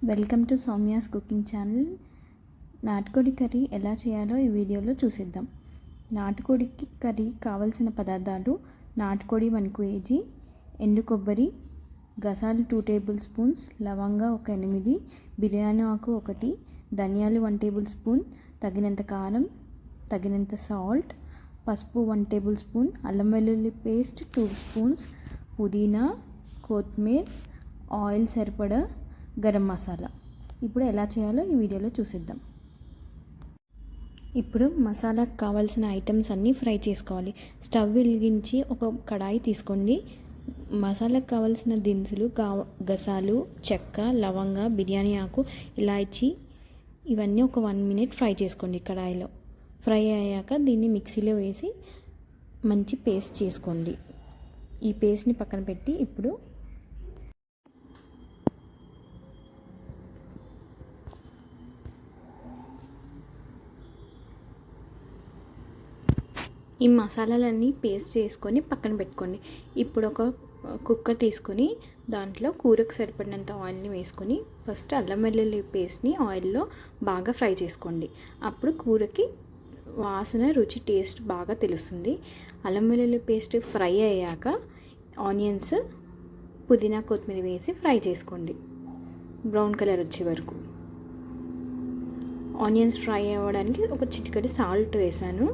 Welcome to Soumya's cooking channel. నాటుకోడి curry ఎలా చేయాలో ఈ వీడియోలో చూసేద్దాం. నాటుకోడికి కర్రీ కావలసిన పదార్థాలు: నాటుకోడి 1 kg, ఎండు కొబ్బరి, గసాలు 2 టేబుల్ స్పూన్స్, లవంగా 8, బిర్యానీ ఆకు 1, ధనియాలు 1 టేబుల్ స్పూన్, తగినంత కారం, తగినంత సాల్ట్, పసుపు 1 టేబుల్ స్పూన్, అల్లం వెల్లుల్లి పేస్ట్ 2 స్పూన్స్, పుదీనా, కొత్తిమీర, ఆయిల్ సరిపడా, గరం మసాలా. ఇప్పుడు ఎలా చేయాలో ఈ వీడియోలో చూసేద్దాం. ఇప్పుడు మసాలాకు కావాల్సిన ఐటమ్స్ అన్నీ ఫ్రై చేసుకోవాలి. స్టవ్ వెలిగించి ఒక కడాయి తీసుకోండి. మసాలాకు కావాల్సిన దినుసులు గసాలు, చెక్క, లవంగా, బిర్యానీ ఆకు, ఇలాచి ఇవన్నీ ఒక 1 minute ఫ్రై చేసుకోండి. కడాయిలో ఫ్రై అయ్యాక దీన్ని మిక్సీలో వేసి మంచి పేస్ట్ చేసుకోండి. ఈ పేస్ట్ని పక్కన పెట్టి ఇప్పుడు ఈ మసాలాలన్నీ పేస్ట్ చేసుకొని పక్కన పెట్టుకోండి. ఇప్పుడు ఒక కుక్కర్ తీసుకొని దాంట్లో కూరకు సరిపడినంత ఆయిల్ని వేసుకొని ఫస్ట్ అల్లం వెల్లుల్లి పేస్ట్ని ఆయిల్లో బాగా ఫ్రై చేసుకోండి. అప్పుడు కూరకి వాసన, రుచి, టేస్ట్ బాగా తెలుస్తుంది. అల్లం వెల్లుల్లి పేస్ట్ ఫ్రై అయ్యాక ఆనియన్స్, పుదీనా, కొత్తిమీర వేసి ఫ్రై చేసుకోండి బ్రౌన్ కలర్ వచ్చే వరకు. ఆనియన్స్ ఫ్రై అవ్వడానికి ఒక చిటికెడు సాల్ట్ వేసాను.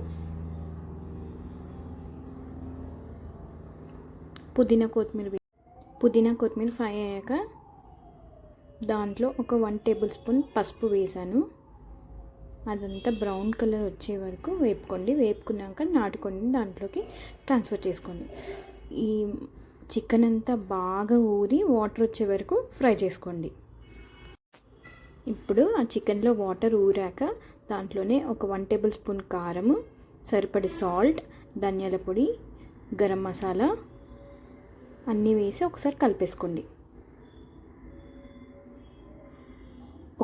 పుదీనా కొత్తిమీర ఫ్రై అయ్యాక దాంట్లో ఒక 1 టేబుల్ స్పూన్ పసుపు వేసాను. అదంతా బ్రౌన్ కలర్ వచ్చే వరకు వేపుకోండి. వేపుకున్నాక నాటుకొని దాంట్లోకి ట్రాన్స్ఫర్ చేసుకోండి. ఈ చికెన్ అంతా బాగా ఊరి వాటర్ వచ్చే వరకు ఫ్రై చేసుకోండి. ఇప్పుడు ఆ చికెన్లో వాటర్ ఊరాక దాంట్లోనే ఒక 1 టేబుల్ స్పూన్ కారము, సరిపడి సాల్ట్, ధనియాల పొడి, గరం మసాలా అన్నీ వేసి ఒకసారి కలిపేసుకోండి.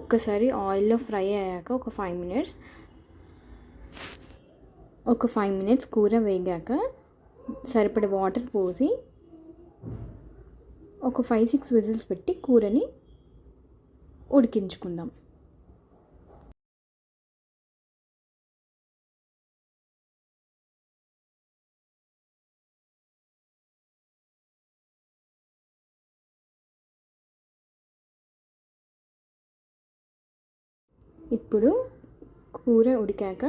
ఒక్కసారి ఆయిల్లో ఫ్రై అయ్యాక ఒక 5 minutes కూర వేగాక సరిపడే వాటర్ పోసి ఒక 5-6 విజిల్స్ పెట్టి కూరని ఉడికించుకుందాం. ఇప్పుడు కూర ఉడికాక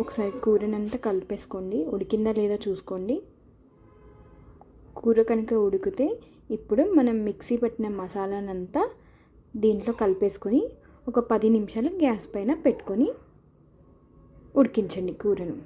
ఒకసారి కూరనంతా కలిపేసుకోండి. ఉడికిందా లేదా చూసుకోండి. కూర కనుక ఉడికితే ఇప్పుడు మనం మిక్సీ పెట్టిన మసాలానంతా దీంట్లో కలిపేసుకొని ఒక 10 నిమిషాలు గ్యాస్ పైన పెట్టుకొని ఉడికించండి కూరను.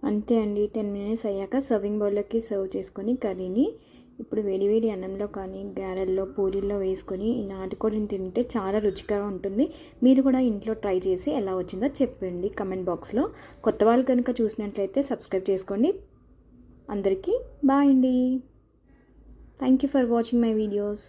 అంతే అండి. 10 minutes అయ్యాక సర్వింగ్ బౌల్లోకి సర్వ్ చేసుకొని కర్రీని ఇప్పుడు వేడివేడి అన్నంలో కానీ గారెల్లో, పూరీల్లో వేసుకొని ఈ నాటుకోడిని తింటే చాలా రుచిగా ఉంటుంది. మీరు కూడా ఇంట్లో ట్రై చేసి ఎలా వచ్చిందో చెప్పండి కమెంట్ బాక్స్లో. కొత్త వాళ్ళు కనుక చూసినట్లయితే సబ్స్క్రైబ్ చేసుకోండి. అందరికీ బాయ్ అండి. Thank you for watching my videos.